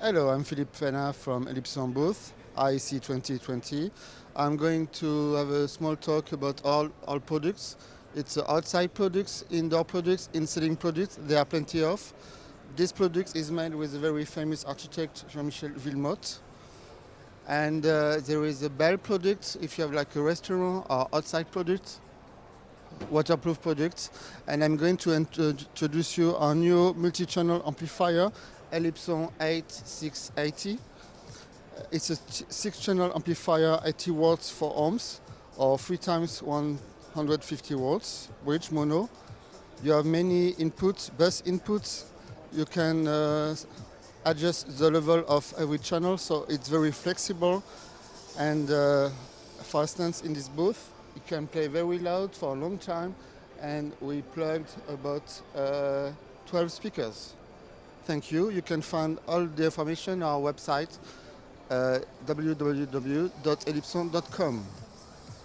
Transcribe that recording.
Hello, I'm Philippe Fena from Elipson booth, ISE 2020. I'm going to have a small talk about all products. It's outside products, indoor products, in-selling products. There are plenty of. This product is made with a very famous architect, Jean-Michel Villemotte. And there is a Bell product if you have like a restaurant or outside product, waterproof products. And I'm going to introduce you our new multi-channel amplifier, Elipson A680. It's a 6-channel amplifier, 80 watts 4 ohms, or 3 times 150 watts, bridge mono. You have many inputs, bus inputs. You can adjust the level of every channel, so it's very flexible. And for instance, in this booth, it can play very loud for a long time, and we plugged about 12 speakers. Thank you. You can find all the information on our website, www.elipson.com.